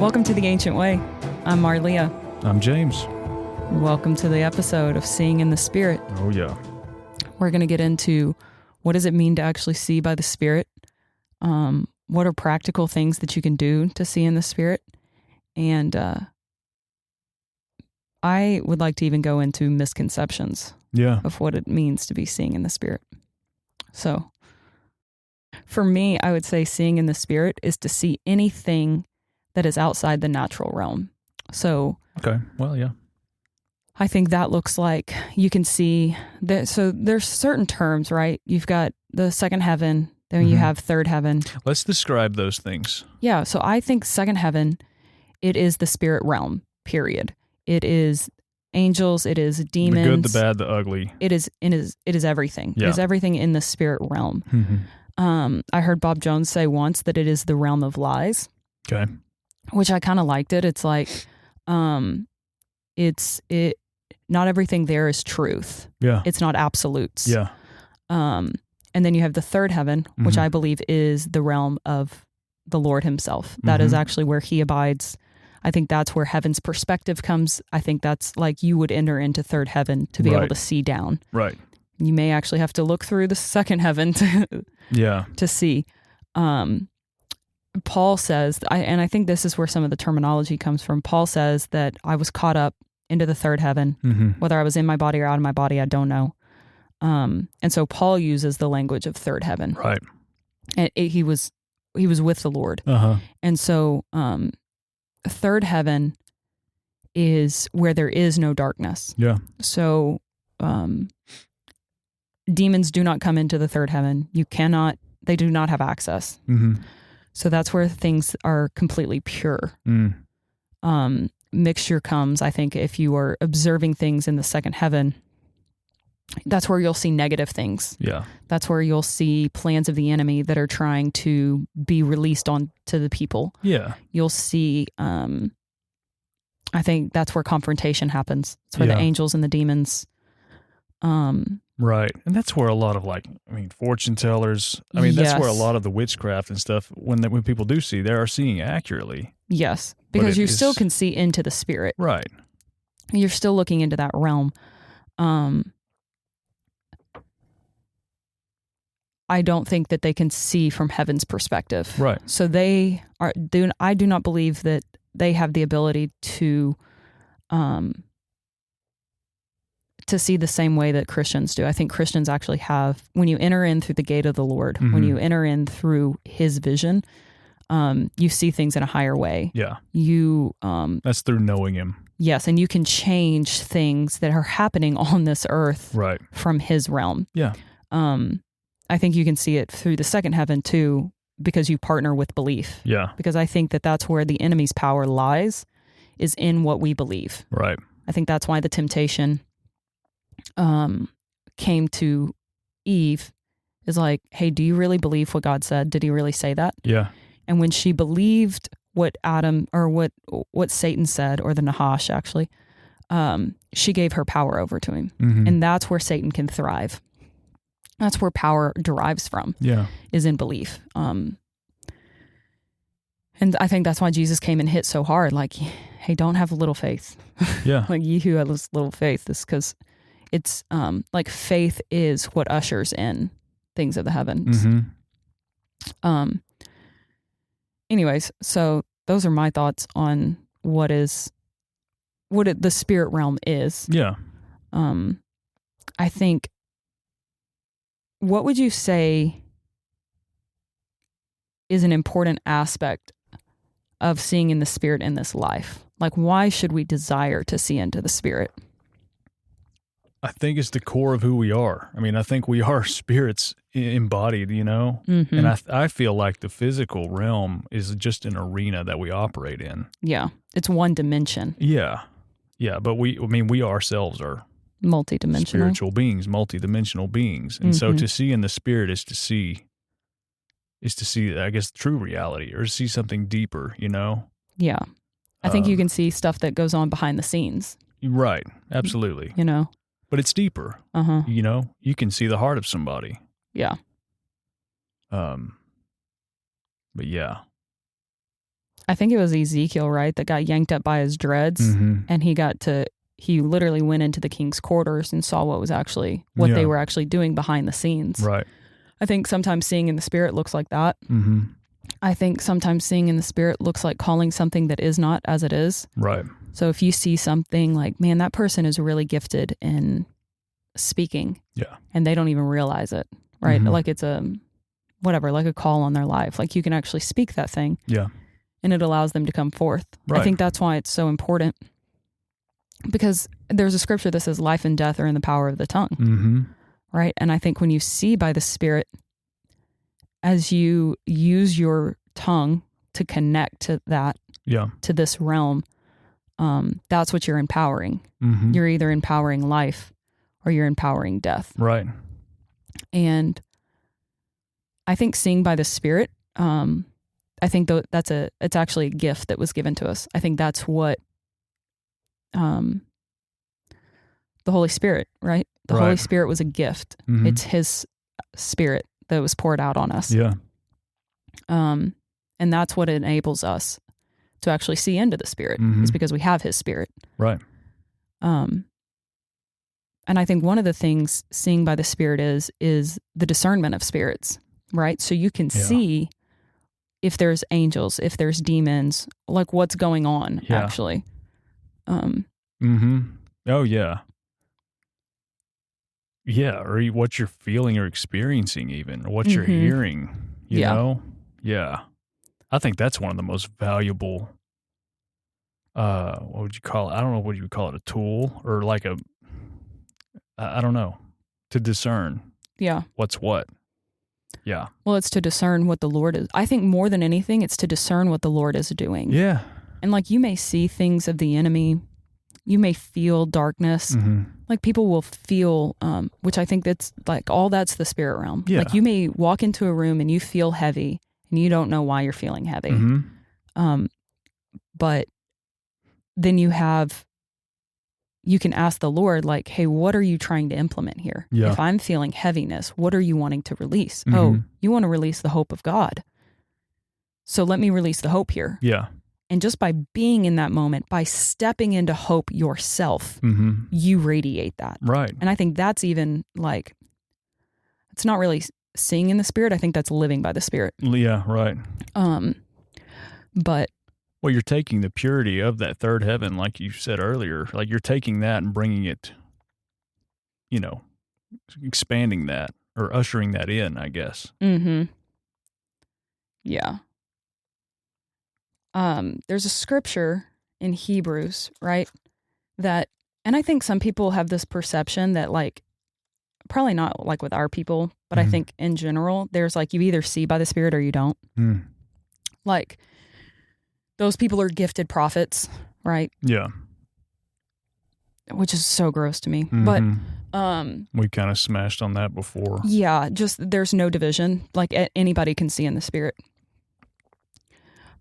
Welcome to The Ancient Way. I'm Marlia. I'm James. Welcome to the episode of Seeing in the Spirit. Oh, yeah. We're going to get into what does it mean to actually see by the Spirit? What are practical things that you can do to see in the Spirit? And I would like to even go into misconceptions of what it means to be seeing in the Spirit. So for me, I would say seeing in the Spirit is to see anything that is outside the natural realm. So, okay, well, yeah. I think that looks like you can see that. So there's certain terms, right? You've got the second heaven, then you have third heaven. Let's describe those things. Yeah. So I think second heaven, it is the spirit realm, period. It is angels. It is demons. The good, the bad, the ugly. It is everything. Yeah. It is everything in the spirit realm. Mm-hmm. I heard Bob Jones say once that it is the realm of lies. Okay. Which I kind of liked it. It's like, not everything there is truth. Yeah. It's not absolutes. Yeah. And then you have the third heaven, which I believe is the realm of the Lord himself. That is actually where he abides. I think that's where heaven's perspective comes. I think that's like you would enter into third heaven to be able to see down. Right. You may actually have to look through the second heaven to see. Paul says, and I think this is where some of the terminology comes from. Paul says that I was caught up into the third heaven, whether I was in my body or out of my body, I don't know. And so Paul uses the language of third heaven. Right. And he was with the Lord. And so third heaven is where there is no darkness. Yeah. So demons do not come into the third heaven. They do not have access. So that's where things are completely pure. Mixture comes, I think, if you are observing things in the second heaven, that's where you'll see negative things. Yeah. That's where you'll see plans of the enemy that are trying to be released on to the people. Yeah. You'll see, I think that's where confrontation happens. It's where the angels and the demons. Right. And that's where a lot of fortune tellers, that's where a lot of the witchcraft and stuff, when people do see, they are seeing accurately. Yes. Because you still can see into the spirit. Right. You're still looking into that realm. I don't think that they can see from heaven's perspective. Right. So I do not believe that they have the ability to see the same way that Christians do. I think Christians actually have, when you enter in through the gate of the Lord, when you enter in through his vision, you see things in a higher way. Yeah. That's through knowing him. Yes. And you can change things that are happening on this earth from his realm. Yeah. I think you can see it through the second heaven too, because you partner with belief. Yeah. Because I think that that's where the enemy's power lies, is in what we believe. Right. I think that's why the temptation came to Eve, is like, hey, do you really believe what God said? Did he really say that? Yeah. And when she believed what Adam, or what Satan said, or the Nahash actually, she gave her power over to him. And that's where Satan can thrive. That's where power derives from. Yeah. Is in belief. And I think that's why Jesus came and hit so hard, like, hey, don't have little faith. Yeah. Like, ye who have little faith, is because it's like faith is what ushers in things of the heavens. Anyways, so those are my thoughts on what the spirit realm is. Yeah. I think, what would you say is an important aspect of seeing in the spirit in this life? Like, why should we desire to see into the spirit? I think it's the core of who we are. I think we are spirits embodied, And I feel like the physical realm is just an arena that we operate in. Yeah. It's one dimension. Yeah. Yeah. But we ourselves are multidimensional spiritual beings, multidimensional beings. And so to see in the spirit is to see, I guess, true reality, or to see something deeper, Yeah. I think you can see stuff that goes on behind the scenes. Right. Absolutely. But it's deeper. You can see the heart of somebody. Yeah. But yeah. I think it was Ezekiel, right, that got yanked up by his dreads, and he literally went into the king's quarters and saw what they were actually doing behind the scenes. Right. I think sometimes seeing in the spirit looks like that. I think sometimes seeing in the spirit looks like calling something that is not as it is. Right. So if you see something like, man, that person is really gifted in speaking, and they don't even realize it, right? Like it's like a call on their life. Like you can actually speak that thing. Yeah. And it allows them to come forth. Right. I think that's why it's so important, because there's a scripture that says life and death are in the power of the tongue. Right. And I think when you see by the Spirit, as you use your tongue to connect to that, to this realm, that's what you're empowering. You're either empowering life or you're empowering death. Right. And I think seeing by the Spirit, I think it's actually a gift that was given to us. I think that's what the Holy Spirit, right? The Holy Spirit was a gift. It's His Spirit that was poured out on us. Yeah. And that's what enables us to actually see into the Spirit, is because we have His Spirit. Right. And I think one of the things seeing by the Spirit is the discernment of spirits, right? So you can see if there's angels, if there's demons, like what's going on actually. Oh yeah. Yeah. Or what you're feeling or experiencing even, or what you're hearing, you know? Yeah. I think that's one of the most valuable, what would you call it? I don't know what you would call it, a tool or like I don't know, to discern. Yeah. What's what. Yeah. Well, it's to discern what the Lord is. I think more than anything, it's to discern what the Lord is doing. Yeah. And like you may see things of the enemy, you may feel darkness. Like people will feel, which I think that's like that's the spirit realm. Yeah. Like you may walk into a room and you feel heavy and you don't know why you're feeling heavy. But then you can ask the Lord, like, hey, what are you trying to implement here? Yeah. If I'm feeling heaviness, what are you wanting to release? Oh, you want to release the hope of God. So let me release the hope here. Yeah. And just by being in that moment, by stepping into hope yourself, you radiate that. Right. And I think that's even like, it's not really seeing in the Spirit. I think that's living by the Spirit. Yeah, right. But well, you're taking the purity of that third heaven, like you said earlier, like you're taking that and bringing it, expanding that or ushering that in, I guess. Yeah. There's a scripture in Hebrews, right? And I think some people have this perception that like, probably not like with our people, but I think in general, there's like, you either see by the Spirit or you don't. Like those people are gifted prophets, right? Yeah. Which is so gross to me. But we kind of smashed on that before. Yeah, just there's no division. Like anybody can see in the Spirit.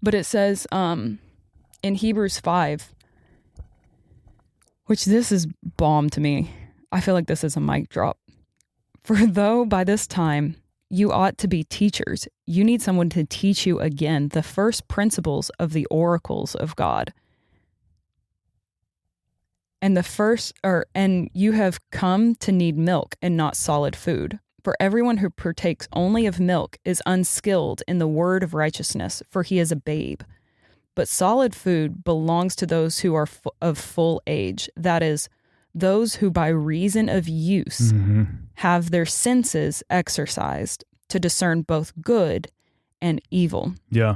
But it says in Hebrews 5, which this is bomb to me. I feel like this is a mic drop. For though by this time you ought to be teachers, you need someone to teach you again the first principles of the oracles of God. And you have come to need milk and not solid food. For everyone who partakes only of milk is unskilled in the word of righteousness, for he is a babe. But solid food belongs to those who are of full age, that is, those who by reason of use have their senses exercised to discern both good and evil. Yeah.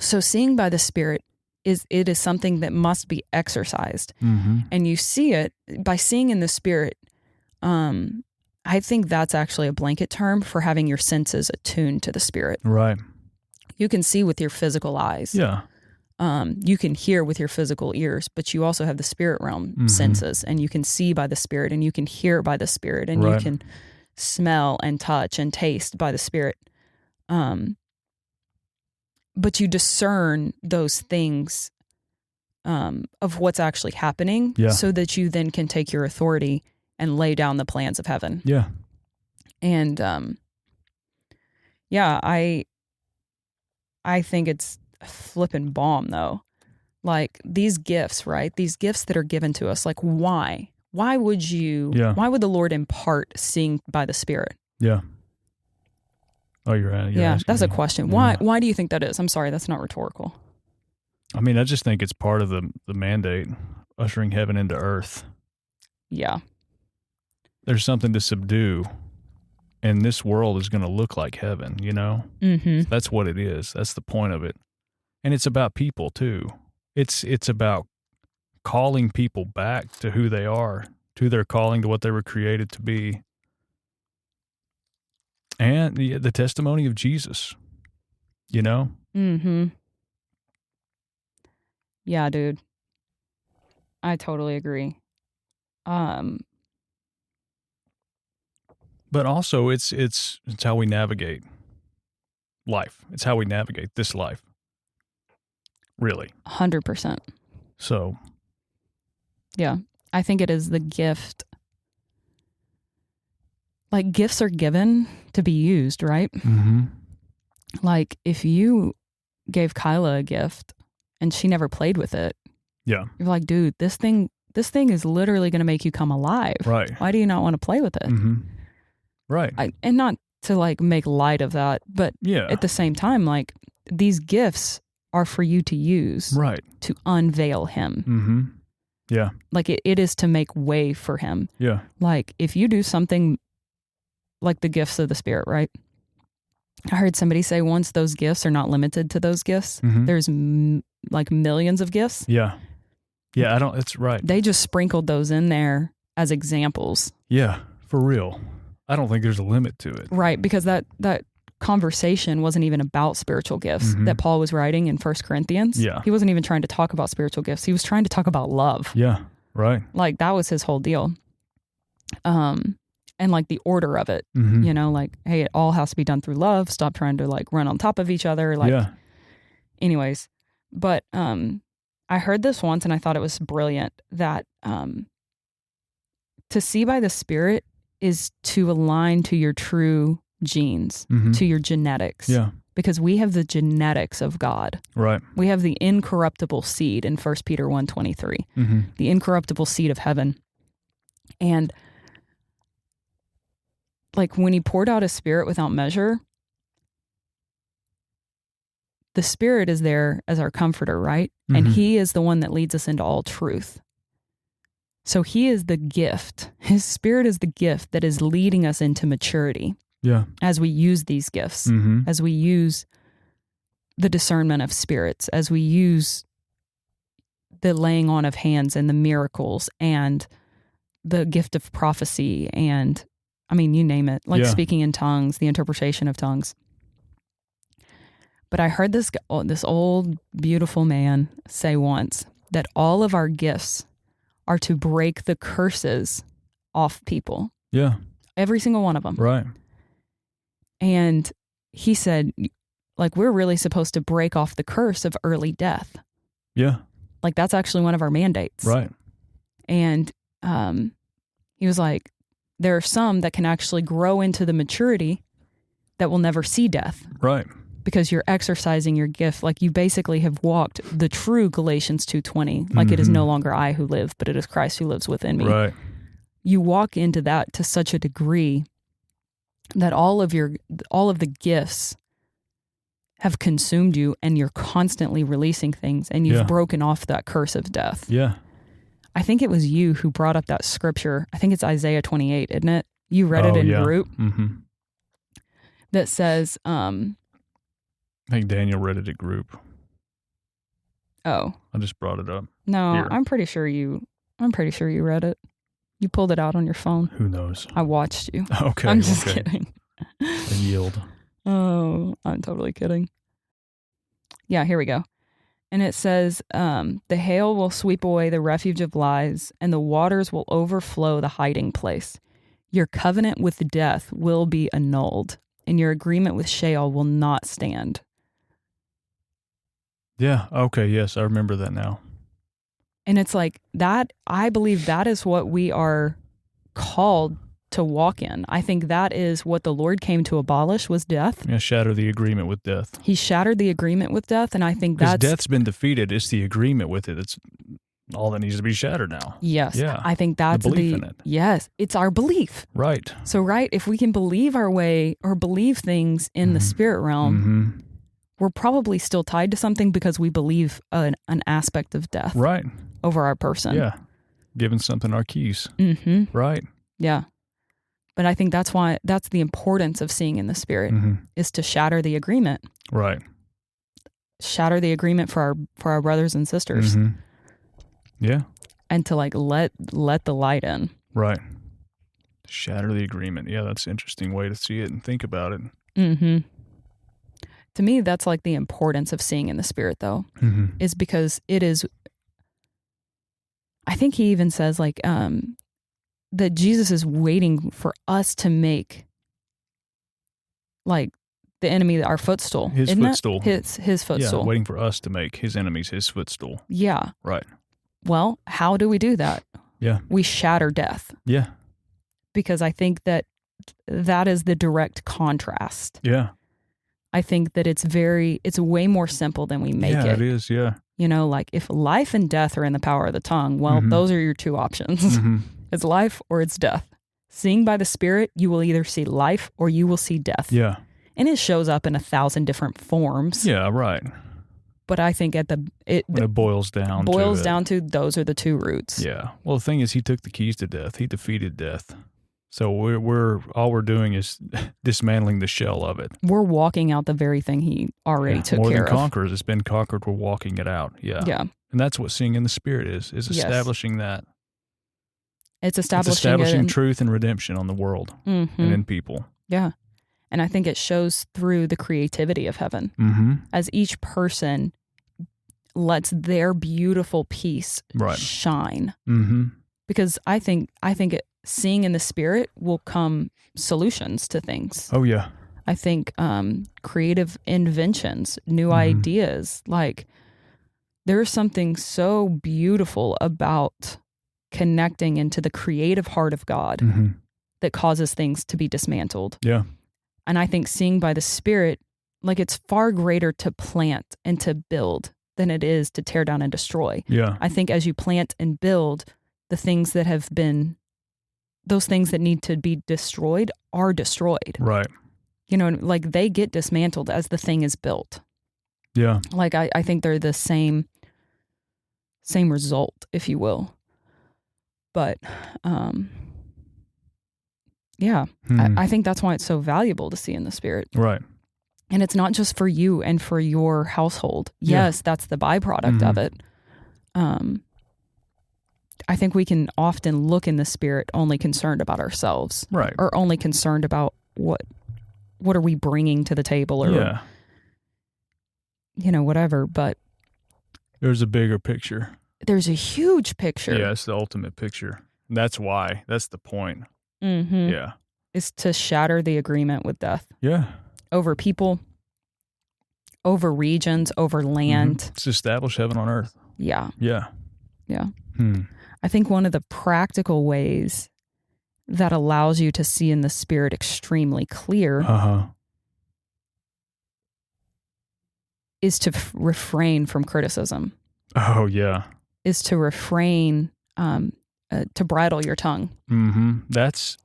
So seeing by the Spirit is something that must be exercised. And you see it by seeing in the Spirit. I think that's actually a blanket term for having your senses attuned to the Spirit. Right. You can see with your physical eyes. Yeah. You can hear with your physical ears, but you also have the spirit realm senses, and you can see by the Spirit, and you can hear by the Spirit, and you can smell and touch and taste by the Spirit. But you discern those things of what's actually happening so that you then can take your authority and lay down the plans of heaven. Yeah. And I think it's flipping bomb though. Like these gifts, right? These gifts that are given to us, like why? Why would the Lord impart seeing by the Spirit? Yeah. Oh, you're right. Yeah, that's a question. Yeah. Why do you think that is? I'm sorry, that's not rhetorical. I mean, I just think it's part of the mandate, ushering heaven into earth. Yeah. There's something to subdue, and this world is going to look like heaven, you know? Mm-hmm. That's what it is. That's the point of it. And it's about people, too. It's about calling people back to who they are, to their calling, to what they were created to be. And the testimony of Jesus, you know? Mm-hmm. Yeah, dude. I totally agree. But also it's how we navigate life. It's how we navigate this life. Really. 100%. So. Yeah. I think it is the gift. Like gifts are given to be used, right? Mm-hmm. Like if you gave Kyla a gift and she never played with it. Yeah. You're like, dude, this thing is literally going to make you come alive. Right. Why do you not want to play with it? Mm-hmm. Right. And not to like make light of that, but yeah. at the same time, like these gifts are for you to use. Right. To unveil him. Mm-hmm. Yeah. Like it is to make way for him. Yeah. Like if you do something like the gifts of the Spirit, right? I heard somebody say once those gifts are not limited to those gifts. Mm-hmm. There's like millions of gifts. Yeah. Yeah, it's right. They just sprinkled those in there as examples. Yeah, for real. I don't think there's a limit to it. Right, because that conversation wasn't even about spiritual gifts that Paul was writing in 1 Corinthians. Yeah. He wasn't even trying to talk about spiritual gifts. He was trying to talk about love. Yeah, right. Like that was his whole deal. And like the order of it, you know, like, hey, it all has to be done through love. Stop trying to like run on top of each other. Like, anyways, but I heard this once and I thought it was brilliant that to see by the Spirit is to align to your true genes, to your genetics. Yeah. Because we have the genetics of God. Right. We have the incorruptible seed in 1 Peter 1:23, the incorruptible seed of heaven. And like when he poured out his Spirit without measure, the Spirit is there as our comforter, right? And he is the one that leads us into all truth. So he is the gift. His Spirit is the gift that is leading us into maturity. Yeah. As we use these gifts, as we use the discernment of spirits, as we use the laying on of hands and the miracles and the gift of prophecy and I mean, you name it, like speaking in tongues, the interpretation of tongues. But I heard this old, beautiful man say once that all of our gifts are to break the curses off people. Yeah. Every single one of them. Right. And he said, like, we're really supposed to break off the curse of early death. Yeah. Like, that's actually one of our mandates. Right. And he was like, there are some that can actually grow into the maturity that will never see death. Right. Because you're exercising your gift. Like you basically have walked the true Galatians 2:20. Like it is no longer I who live, but it is Christ who lives within me. Right. You walk into that to such a degree that all of the gifts have consumed you and you're constantly releasing things and you've broken off that curse of death. Yeah. I think it was you who brought up that scripture. I think it's Isaiah 28, isn't it? You read it in group. That says, I think Daniel read it at group. Oh. I just brought it up. No, Here. I'm pretty sure you read it. You pulled it out on your phone. Who knows? I watched you. Okay. I'm just kidding. I yield. Oh, I'm totally kidding. Yeah, here we go. And it says, the hail will sweep away the refuge of lies, and the waters will overflow the hiding place. Your covenant with death will be annulled, and your agreement with Sheol will not stand. Yeah, okay, yes, I remember that now. And it's like that, I believe that is what we are called to walk in. I think that is what the Lord came to abolish, was death. Yeah, shatter the agreement with death. He shattered the agreement with death, and I think because that's... death's been defeated. It's the agreement with it. It's all that needs to be shattered now. Yes. Yeah. I think that's the belief in it. Yes. It's our belief. Right. So, right, if we can believe our way or believe things in the spirit realm, we're probably still tied to something because we believe an aspect of death over our person. Yeah. Giving something our keys. Right. Yeah. But I think that's the importance of seeing in the spirit is to shatter the agreement. Right. Shatter the agreement for our brothers and sisters. Yeah. And to like let the light in. Right. Shatter the agreement. Yeah, that's an interesting way to see it and think about it. To me, that's like the importance of seeing in the spirit, though, is because it is... I think he even says like that Jesus is waiting for us to make like the enemy our footstool. His footstool. His footstool. Yeah, waiting for us to make his enemies his footstool. Yeah. Right. Well, how do we do that? Yeah. We shatter death. Yeah. Because I think that is the direct contrast. Yeah. I think that it's way more simple than we make it. Yeah, it is, yeah. You know, like if life and death are in the power of the tongue, well, those are your two options. It's life or it's death. Seeing by the Spirit, you will either see life or you will see death. Yeah. And it shows up in 1,000 different forms. Yeah, right. But I think when it boils down to those are the two roots. Yeah. Well, the thing is, he took the keys to death. He defeated death. So we're doing is dismantling the shell of it. We're walking out the very thing he already took care of. More than conquerors. It's been conquered. We're walking it out. Yeah. Yeah. And that's what seeing in the Spirit is establishing that. It's establishing truth and redemption on the world and in people. Yeah. And I think it shows through the creativity of heaven as each person lets their beautiful piece shine. Because I think seeing in the Spirit will come solutions to things. Oh, yeah. I think creative inventions, new ideas, like there's something so beautiful about connecting into the creative heart of God that causes things to be dismantled. Yeah. And I think seeing by the Spirit, like it's far greater to plant and to build than it is to tear down and destroy. Yeah. I think as you plant and build, the things that have been, those things that need to be destroyed are destroyed. Right. You know, like they get dismantled as the thing is built. Yeah. Like I think they're the same result, if you will. But, yeah, I think that's why it's so valuable to see in the Spirit. Right. And it's not just for you and for your household. Yes, that's the byproduct of it. I think we can often look in the Spirit only concerned about ourselves. Right. Or only concerned about what are we bringing to the table or, you know, whatever. But there's a bigger picture. There's a huge picture. Yeah, it's the ultimate picture. That's why. That's the point. Yeah. Is to shatter the agreement with death. Yeah. Over people, over regions, over land. It's to establish heaven on earth. Yeah. Yeah. Yeah. I think one of the practical ways that allows you to see in the Spirit extremely clear is to refrain from criticism. Oh, yeah. Is to refrain, to bridle your tongue. That's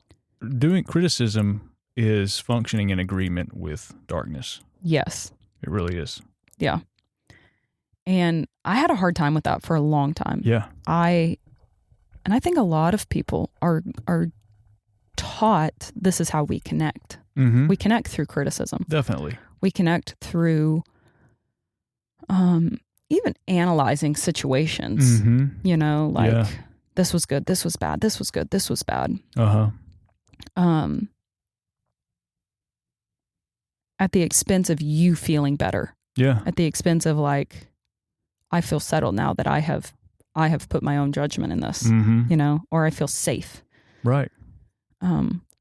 doing criticism is functioning in agreement with darkness. Yes. It really is. Yeah. And I had a hard time with that for a long time. Yeah. I think a lot of people are taught this is how we connect. We connect through criticism. Definitely. We connect through even analyzing situations, you know, like this was good, this was bad, this was good, this was bad. At the expense of you feeling better. Yeah. At the expense of like, I feel settled now that I have put my own judgment in this, you know, or I feel safe. Right.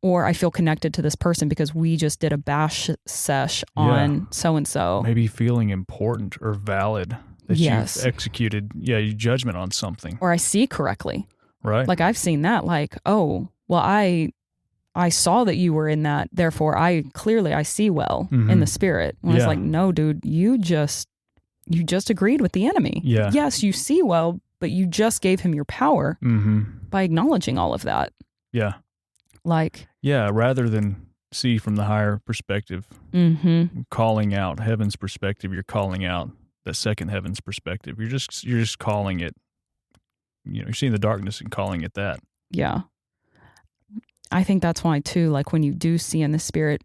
Or I feel connected to this person because we just did a bash sesh on so-and-so. Maybe feeling important or valid that you've executed, your judgment on something. Or I see correctly. Right. Like I've seen that like, oh, well, I I saw that you were in that. Therefore, I see well in the spirit. When it's like, no, dude, you just agreed with the enemy. Yeah. Yes, you see well, but you just gave him your power by acknowledging all of that. Yeah. Like, yeah, rather than see from the higher perspective, calling out heaven's perspective, you're calling out the second heaven's perspective. You're just calling it, you're seeing the darkness and calling it that. Yeah. I think that's why too, like when you do see in the spirit,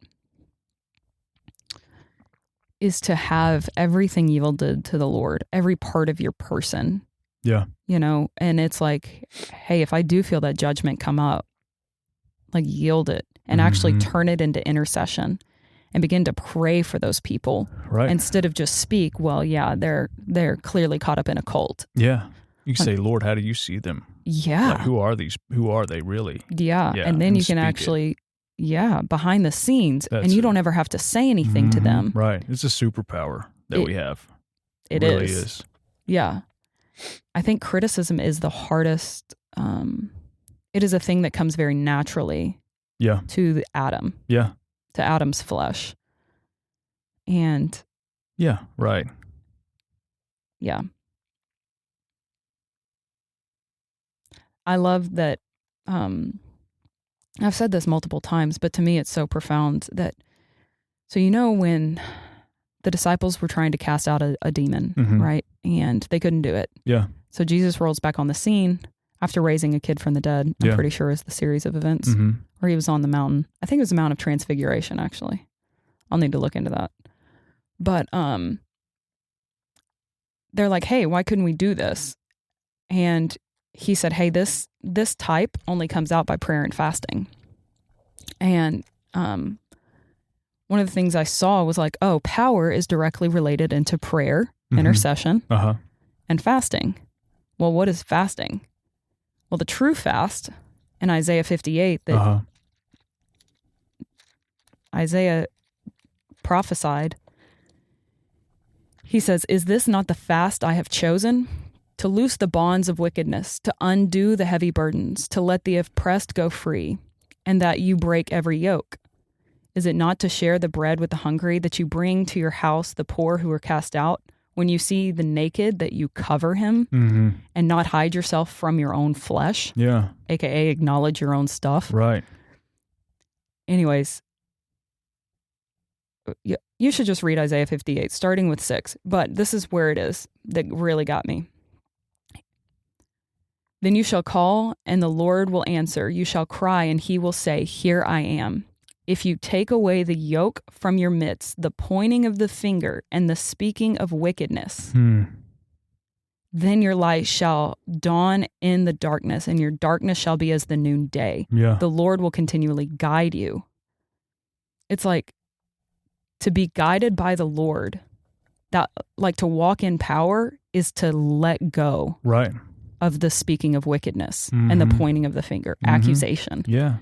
is to have everything yielded to the Lord, every part of your person. Yeah. And it's like, hey, if I do feel that judgment come up, like yield it and actually turn it into intercession and begin to pray for those people. Right. Instead of just speak, well, yeah, they're clearly caught up in a cult. Yeah. You can say, Lord, how do you see them? Yeah. Like, who are these? Who are they really? Yeah. And then you can actually, behind the scenes, and you don't ever have to say anything to them. Right. It's a superpower that we have. It really is. Yeah. I think criticism is the hardest. It is a thing that comes very naturally to Adam. Yeah. To Adam's flesh. And. Yeah, right. Yeah. I love that. I've said this multiple times, but to me it's so profound that, so when the disciples were trying to cast out a demon, right? And they couldn't do it. Yeah. So Jesus rolls back on the scene after raising a kid from the dead. I'm pretty sure is the series of events where he was on the mountain. I think it was the Mount of Transfiguration, actually. I'll need to look into that. But they're like, hey, why couldn't we do this? And he said, hey, this type only comes out by prayer and fasting. And one of the things I saw was like, oh, power is directly related into prayer, intercession, and fasting. Well, what is fasting? Well, the true fast in Isaiah 58 that Isaiah prophesied, he says, is this not the fast I have chosen? To loose the bonds of wickedness, to undo the heavy burdens, to let the oppressed go free, and that you break every yoke. Is it not to share the bread with the hungry, that you bring to your house the poor who are cast out? When you see the naked, that you cover him and not hide yourself from your own flesh? Yeah. AKA acknowledge your own stuff. Right. Anyways, you should just read Isaiah 58, starting with 6. But this is where it is that really got me. Then you shall call, and the Lord will answer. You shall cry, and he will say, here I am. If you take away the yoke from your midst, the pointing of the finger, and the speaking of wickedness, then your light shall dawn in the darkness, and your darkness shall be as the noonday. Yeah. The Lord will continually guide you. It's like to be guided by the Lord, that like to walk in power is to let go. Right. Of the speaking of wickedness and the pointing of the finger, accusation. Yeah.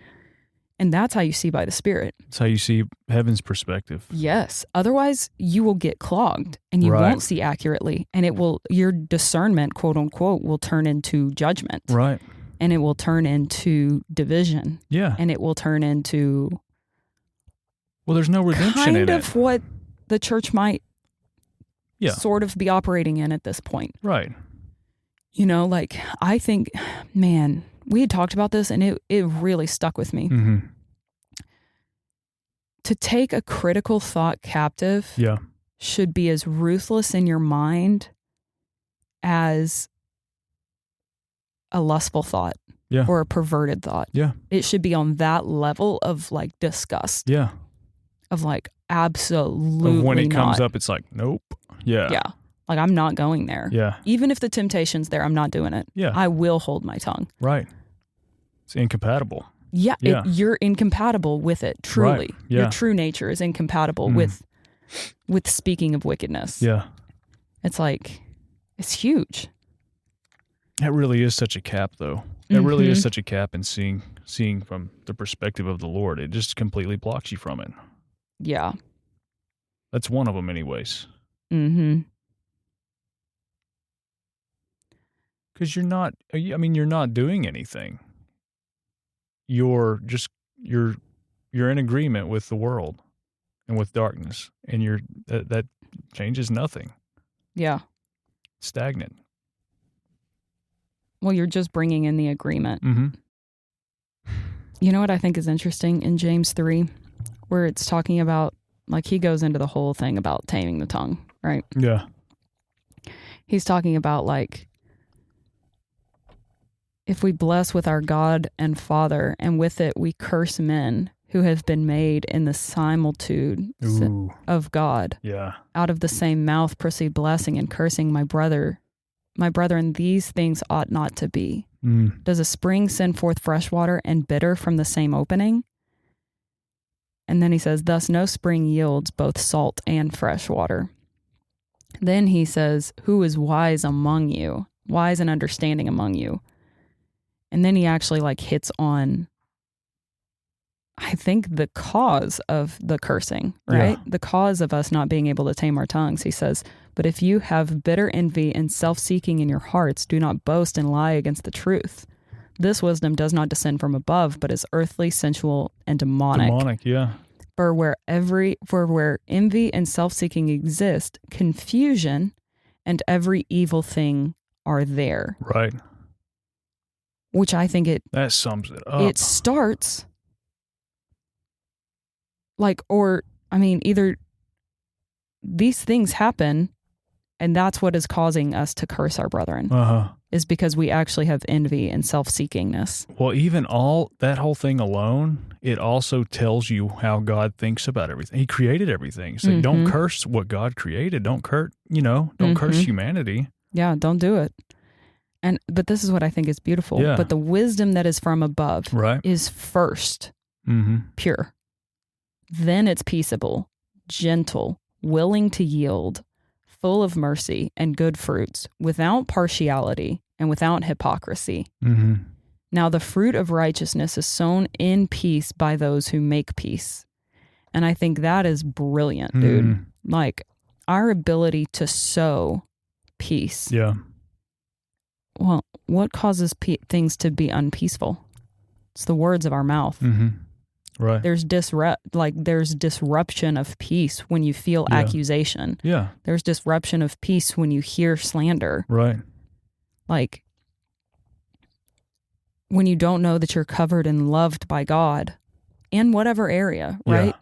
And that's how you see by the Spirit. That's how you see heaven's perspective. Yes. Otherwise, you will get clogged and you won't see accurately. And your discernment, quote unquote, will turn into judgment. Right. And it will turn into division. Yeah. And it will turn into... Well, there's no redemption in it. Kind of what the church might sort of be operating in at this point. Right. Like, I think, man, we had talked about this and it really stuck with me. To take a critical thought captive should be as ruthless in your mind as a lustful thought or a perverted thought. Yeah. It should be on that level of like disgust. Yeah. Of like, absolutely when it comes not. Up, it's like, nope. Yeah. Yeah. Like, I'm not going there. Yeah. Even if the temptation's there, I'm not doing it. Yeah. I will hold my tongue. Right. It's incompatible. Yeah. You're incompatible with it, truly. Right. Yeah. Your true nature is incompatible with speaking of wickedness. Yeah. It's like, it's huge. That really is such a cap, though. It really is such a cap in seeing from the perspective of the Lord. It just completely blocks you from it. Yeah. That's one of them anyways. Because you're not doing anything. You're just you're in agreement with the world and with darkness, and that changes nothing. Yeah. Stagnant. Well, you're just bringing in the agreement. Mm-hmm. You know what I think is interesting in James 3, where it's talking about, like, he goes into the whole thing about taming the tongue, right? Yeah. He's talking about, like, if we bless with our God and Father, and with it we curse men who have been made in the similitude of God. Yeah. Out of the same mouth proceed blessing and cursing. My brethren, these things ought not to be. Does a spring send forth fresh water and bitter from the same opening? And then he says, thus no spring yields both salt and fresh water. Then he says, who is wise among you? Wise and understanding among you? And then he actually, like, hits on, I think, the cause of the cursing, right? Yeah. The cause of us not being able to tame our tongues. He says, but if you have bitter envy and self-seeking in your hearts, do not boast and lie against the truth. This wisdom does not descend from above, but is earthly, sensual, and demonic. Demonic, yeah. For where envy and self-seeking exist, confusion and every evil thing are there. Right. Which I think that sums it up. It starts like, or I mean, either these things happen, and that's what is causing us to curse our brethren. Is because we actually have envy and self-seekingness. Well, even that whole thing alone, it also tells you how God thinks about everything. He created everything. So don't curse what God created. Don't curse humanity. Yeah, don't do it. But this is what I think is beautiful. Yeah. But the wisdom that is from above is first pure. Then it's peaceable, gentle, willing to yield, full of mercy and good fruits, without partiality and without hypocrisy. Now the fruit of righteousness is sown in peace by those who make peace. And I think that is brilliant, dude. Like, our ability to sow peace. Yeah. Well, what causes things to be unpeaceful? It's the words of our mouth. Right. There's disruption of peace when you feel accusation. Yeah. There's disruption of peace when you hear slander. Right. Like, when you don't know that you're covered and loved by God in whatever area, right?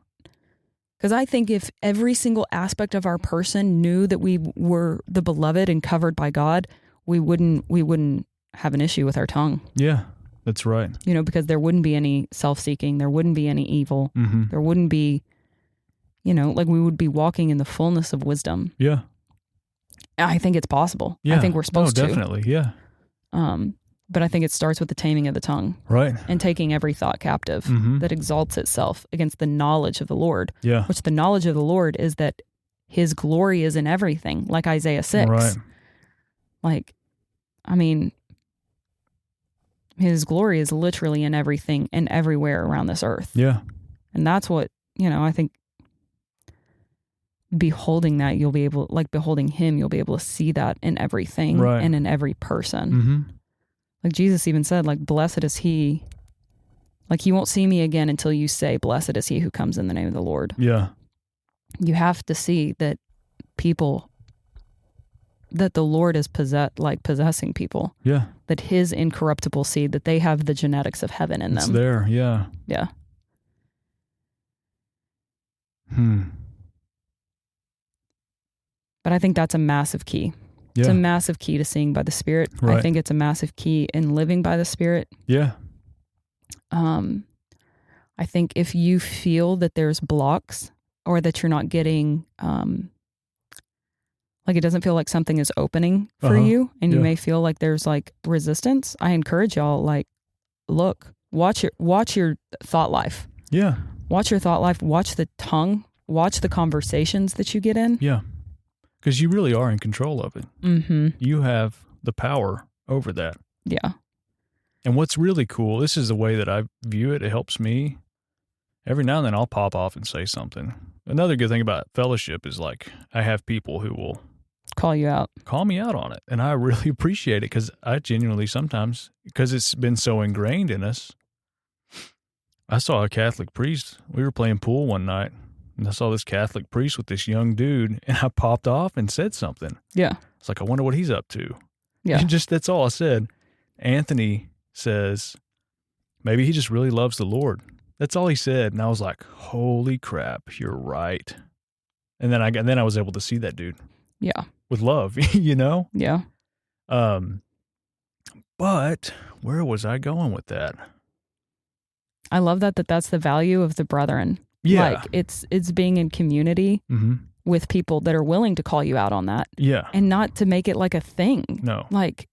Because I think if every single aspect of our person knew that we were the beloved and covered by God, we wouldn't have an issue with our tongue. Yeah. That's right. You know, because there wouldn't be any self-seeking. There wouldn't be any evil. There wouldn't be, like, we would be walking in the fullness of wisdom. Yeah. I think it's possible. Yeah. I think we're supposed to. Definitely. Yeah. But I think it starts with the taming of the tongue. Right. And taking every thought captive that exalts itself against the knowledge of the Lord. Yeah. Which the knowledge of the Lord is that his glory is in everything, like Isaiah 6. Right. Like, I mean, his glory is literally in everything and everywhere around this earth. Yeah. And that's what, I think beholding that, you'll be able, like, beholding him, you'll be able to see that in everything and in every person. Like Jesus even said, like, blessed is he, like, you won't see me again until you say, blessed is he who comes in the name of the Lord. Yeah. You have to see that that the Lord is possessing people. Yeah. That his incorruptible seed, that they have the genetics of heaven in them. It's there, yeah. Yeah. But I think that's a massive key. Yeah. It's a massive key to seeing by the Spirit. Right. I think it's a massive key in living by the Spirit. Yeah. I think if you feel that there's blocks or that you're not getting, like, it doesn't feel like something is opening for you, and you may feel like there's, like, resistance, I encourage y'all, like, look, watch your thought life. Yeah. Watch your thought life. Watch the tongue. Watch the conversations that you get in. Yeah. Because you really are in control of it. You have the power over that. Yeah. And what's really cool, this is the way that I view it. It helps me. Every now and then I'll pop off and say something. Another good thing about fellowship is, like, I have people who will call you out, call me out on it. And I really appreciate it, because I genuinely sometimes, because it's been so ingrained in us, I saw a Catholic priest. We were playing pool one night, and I saw this Catholic priest with this young dude, and I popped off and said something. Yeah. It's like, I wonder what he's up to. Yeah. And just that's all I said. Anthony says, maybe he just really loves the Lord. That's all he said. And I was like, holy crap, you're right. And then I was able to see that dude. Yeah. With love, you know? Yeah. But where was I going with that? I love that's the value of the brethren. Yeah. Like it's being in community with people that are willing to call you out on that. Yeah. And not to make it like a thing. No. Like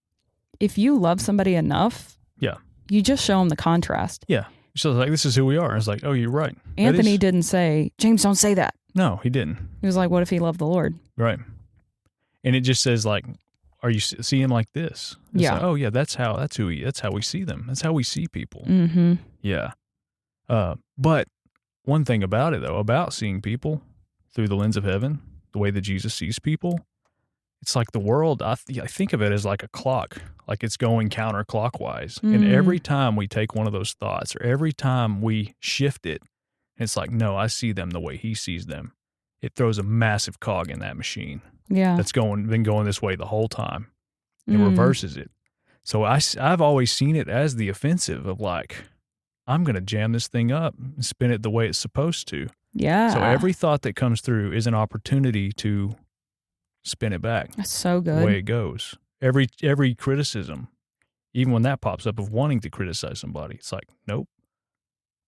if you love somebody enough, yeah, you just show them the contrast. Yeah. So like, this is who we are. I was like, oh, you're right. Anthony didn't say, James, don't say that. No, he didn't. He was like, what if he loved the Lord? Right. And it just says like, are you see him like this? It's yeah. Like, oh yeah, that's how we see them. That's how we see people. Mm-hmm. Yeah. But one thing about it though, about seeing people through the lens of heaven, the way that Jesus sees people, it's like the world, I think of it as like a clock, like it's going counterclockwise. And every time we take one of those thoughts or every time we shift it, it's like, no, I see them the way he sees them. It throws a massive cog in that machine. Yeah. That's been going this way the whole time. It reverses it. So I've always seen it as the offensive of like, I'm going to jam this thing up and spin it the way it's supposed to. Yeah. So every thought that comes through is an opportunity to spin it back. That's so good. The way it goes. Every criticism, even when that pops up of wanting to criticize somebody, it's like, nope,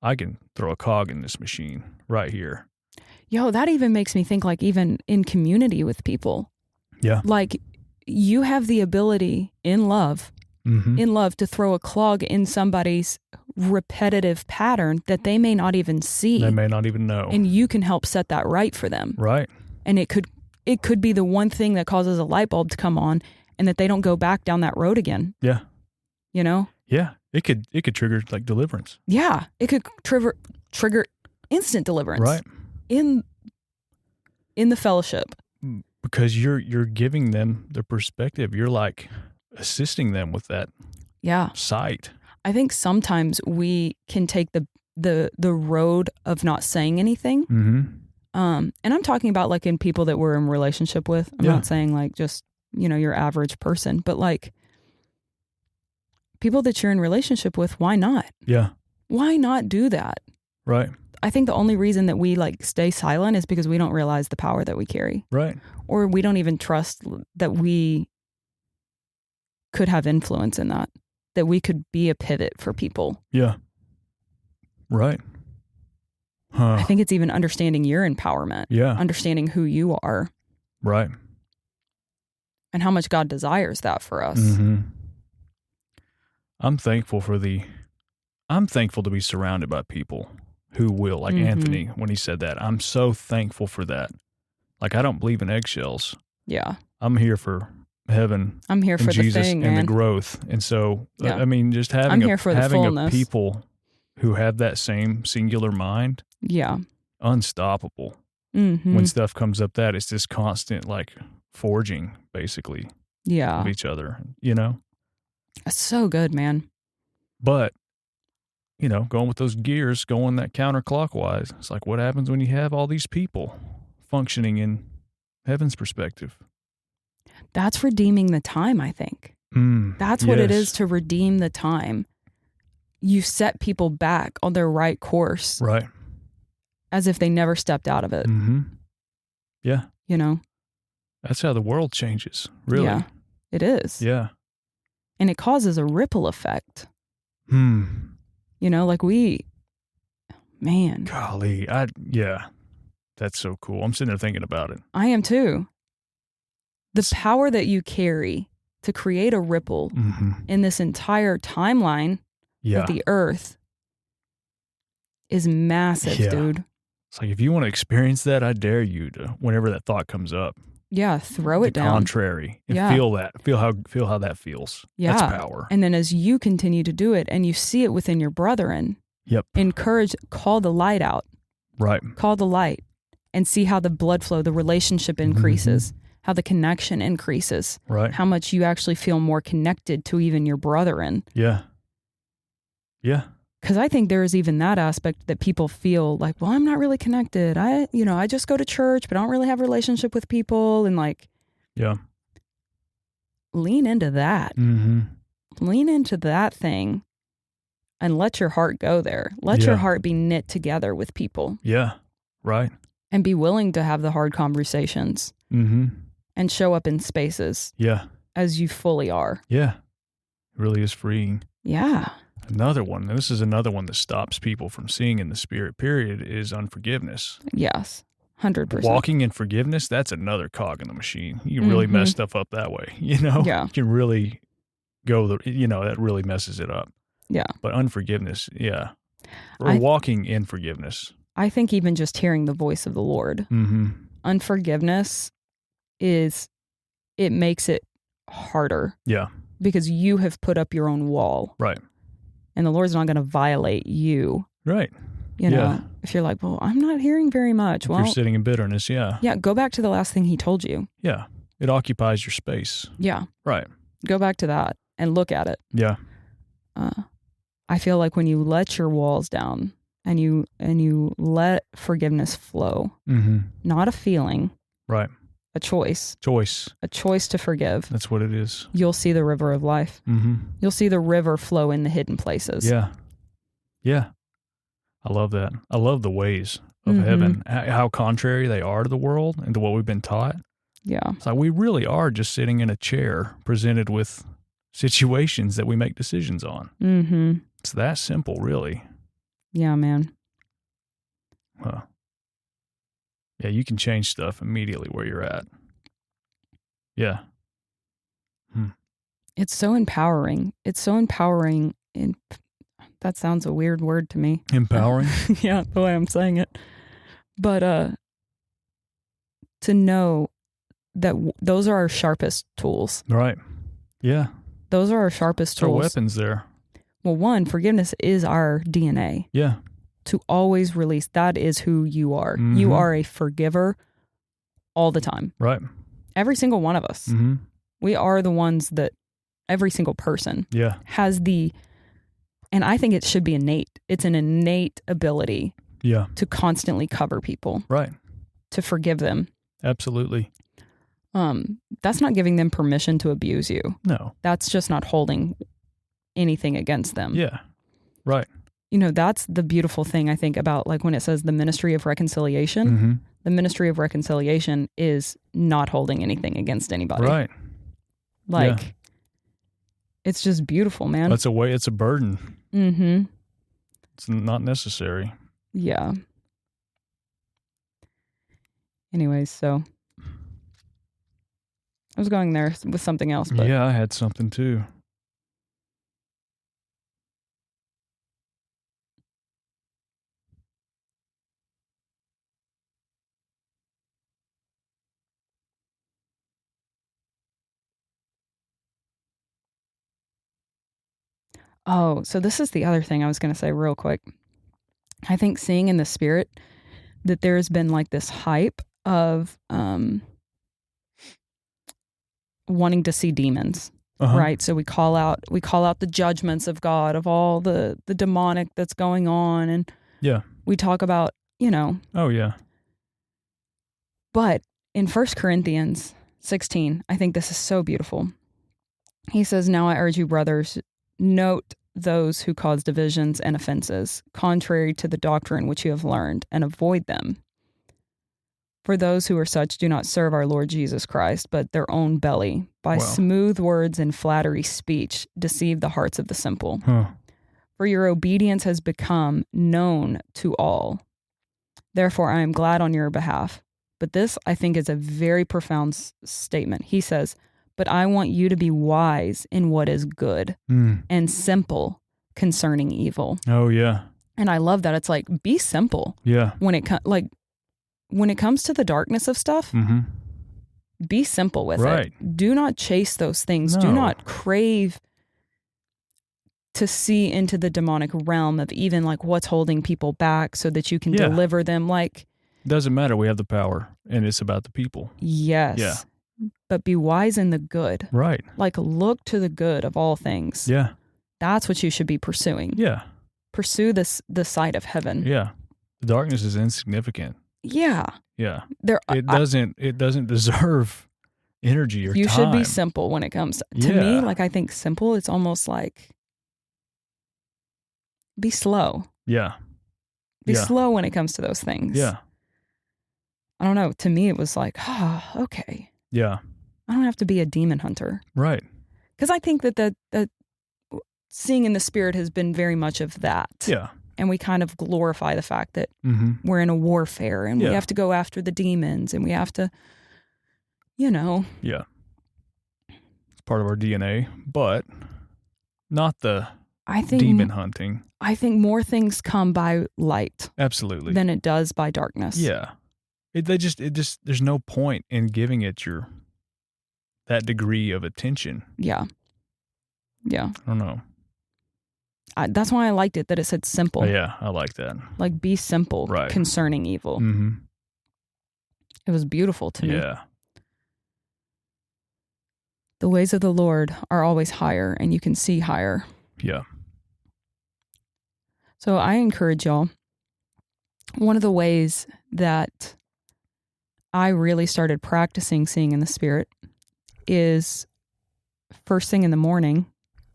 I can throw a cog in this machine right here. Yo, that even makes me think like even in community with people. Yeah. Like you have the ability in love to throw a clog in somebody's repetitive pattern that they may not even see. They may not even know. And you can help set that right for them. Right. And it could be the one thing that causes a light bulb to come on and that they don't go back down that road again. Yeah. You know? Yeah. It could trigger like deliverance. Yeah. It could trigger instant deliverance. Right. In the fellowship. Because you're giving them the perspective. You're like assisting them with that sight. I think sometimes we can take the road of not saying anything. And I'm talking about like in people that we're in relationship with. I'm not saying like just, your average person, but like people that you're in relationship with, why not? Yeah. Why not do that? Right. I think the only reason that we like stay silent is because we don't realize the power that we carry. Right. Or we don't even trust that we could have influence in that we could be a pivot for people. Yeah. Right. Huh. I think it's even understanding your empowerment. Yeah. Understanding who you are. Right. And how much God desires that for us. I'm thankful to be surrounded by people who will, like Anthony, when he said that. I'm so thankful for that. Like, I don't believe in eggshells. Yeah. I'm here for heaven. I'm here for Jesus the thing, and the growth. And so, I mean, just having a people who have that same singular mind. Yeah. Unstoppable. When stuff comes up that, it's this constant, like, forging, basically. Yeah. Of each other, That's so good, man. But, going with those gears, going that counterclockwise, it's like, what happens when you have all these people functioning in heaven's perspective? That's redeeming the time, I think. That's what it is to redeem the time. You set people back on their right course. Right. As if they never stepped out of it. Yeah. That's how the world changes, really. Yeah, it is. Yeah. And it causes a ripple effect. Like man. Golly, that's so cool. I'm sitting there thinking about it. I am too. The power that you carry to create a ripple in this entire timeline of the earth is massive, dude. It's like, if you want to experience that, I dare you to, whenever that thought comes up. Yeah, throw it down. Contrary. And feel that. Feel how that feels. Yeah. That's power. And then as you continue to do it and you see it within your brethren, encourage, call the light out. Right. Call the light and see how the blood flow, the relationship increases, how the connection increases. Right. How much you actually feel more connected to even your brethren. Yeah. Yeah. Because I think there is even that aspect that people feel like, well, I'm not really connected. I just go to church, but I don't really have a relationship with people. And like, yeah, lean into that. mm-hmm. Lean into that thing and let your heart go there. Let your heart be knit together with people. Yeah, right. And be willing to have the hard conversations and show up in spaces as you fully are. Yeah, it really is freeing. Yeah. Another one, and this is another one that stops people from seeing in the spirit, period, is unforgiveness. Yes, 100%. Walking in forgiveness, that's another cog in the machine. You can really mess stuff up that way, you know? Yeah. You can really that really messes it up. Yeah. But unforgiveness, or walking in forgiveness. I think even just hearing the voice of the Lord, unforgiveness it makes it harder. Yeah. Because you have put up your own wall. Right. And the Lord's not going to violate you. Right. You know, if you're like, well, I'm not hearing very much. If you're sitting in bitterness, Yeah, go back to the last thing he told you. Yeah. It occupies your space. Yeah. Right. Go back to that and look at it. Yeah. I feel like when you let your walls down and you let forgiveness flow, not a feeling. Right. A choice. A choice to forgive. That's what it is. You'll see the river of life. You'll see the river flow in the hidden places. Yeah. Yeah. I love that. I love the ways of heaven, how contrary they are to the world and to what we've been taught. Yeah. It's like we really are just sitting in a chair presented with situations that we make decisions on. It's that simple, really. Yeah, man. Huh. Yeah, you can change stuff immediately where you're at. Yeah. It's so empowering. It's so empowering. That sounds a weird word to me. Empowering? Yeah, the way I'm saying it. But to know that those are our sharpest tools. Right. Yeah. Those are our sharpest tools. Our weapons there. Well, one, forgiveness is our DNA. Yeah. To always release. That is who you are. You are a forgiver all the time. Right. Every single one of us. We are the ones that every single person has and I think it should be innate. It's an innate ability to constantly cover people. Right. To forgive them. Absolutely. That's not giving them permission to abuse you. No. That's just not holding anything against them. Yeah. Right. You know, that's the beautiful thing, I think, about like when it says the ministry of reconciliation. The ministry of reconciliation is not holding anything against anybody. Right. Like, it's just beautiful, man. It's a burden. It's not necessary. Yeah. Anyways, so I was going there with something else. But yeah, I had something too. Oh, so this is the other thing I was going to say real quick. I think seeing in the spirit that there's been like this hype of wanting to see demons, right? So we call out the judgments of God, of all the demonic that's going on, and we talk about, you know. Oh yeah. But in 1 Corinthians 16, I think this is so beautiful. He says, "Now I urge you, brothers, note those who cause divisions and offenses, contrary to the doctrine which you have learned, and avoid them. For those who are such do not serve our Lord Jesus Christ, but their own belly. By smooth words and flattery speech, deceive the hearts of the simple. For your obedience has become known to all. Therefore, I am glad on your behalf." But this, I think, is a very profound statement. He says, "But I want you to be wise in what is good and simple concerning evil." Oh yeah. And I love that. It's like, be simple. Yeah. When it comes to the darkness of stuff, be simple with it. Do not chase those things. No. Do not crave to see into the demonic realm of even like what's holding people back so that you can deliver them. Like, doesn't matter. We have the power and it's about the people. Yes. Yeah. But be wise in the good. Right. Like, look to the good of all things. Yeah. That's what you should be pursuing. Yeah. pursue the sight of heaven. Yeah. The darkness is insignificant. Yeah. Yeah. It doesn't deserve energy or time. You should be simple when it comes to me. Like, I think simple, it's almost like be slow. Yeah. Be slow when it comes to those things. Yeah. I don't know. To me, it was like, okay. Yeah. I don't have to be a demon hunter. Right. Because I think that seeing in the spirit has been very much of that. Yeah. And we kind of glorify the fact that we're in a warfare and we have to go after the demons and we have to, Yeah. It's part of our DNA, but not the demon hunting. I think more things come by light. Absolutely. Than it does by darkness. Yeah. There's no point in giving it that degree of attention. Yeah. Yeah. I don't know. That's why I liked it, that it said simple. Oh, yeah, I like that. Like, be simple concerning evil. Mm-hmm. It was beautiful to me. Yeah. The ways of the Lord are always higher, and you can see higher. Yeah. So I encourage y'all, one of the ways that I really started practicing seeing in the Spirit is first thing in the morning,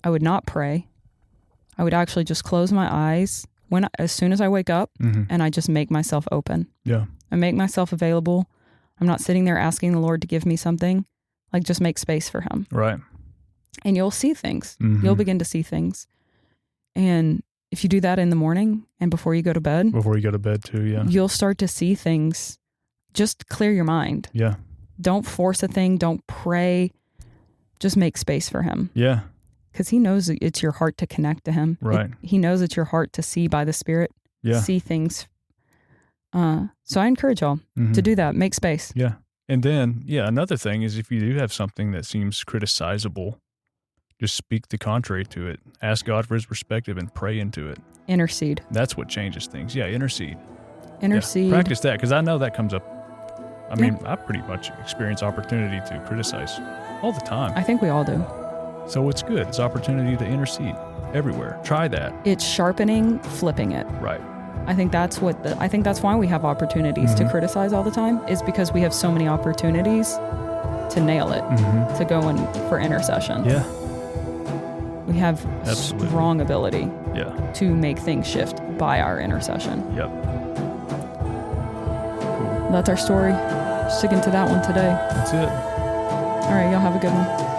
I would not pray. I would actually just close my eyes as soon as I wake up, and I just make myself open. Yeah. I make myself available. I'm not sitting there asking the Lord to give me something. Like, just make space for him. Right. And you'll see things. You'll begin to see things. And if you do that in the morning and before you go to bed. Before you go to bed too, yeah. You'll start to see things. Just clear your mind. Yeah. Don't force a thing. Don't pray. Just make space for him. Yeah. Because he knows it's your heart to connect to him. Right. He knows it's your heart to see by the Spirit. Yeah. See things. So I encourage y'all to do that. Make space. Yeah. And then, another thing is if you do have something that seems criticizable, just speak the contrary to it. Ask God for his perspective and pray into it. Intercede. That's what changes things. Yeah, intercede. Intercede. Yeah. Practice that, because I know that comes up. I mean, I pretty much experience opportunity to criticize all the time. I think we all do. So it's good. It's opportunity to intercede everywhere. Try that. It's sharpening, flipping it. Right. I think that's why we have opportunities to criticize all the time, is because we have so many opportunities to nail it, to go in for intercession. Yeah. We have strong ability to make things shift by our intercession. Yep. Cool. That's our story. Sticking to that one today. That's it. All right, y'all have a good one.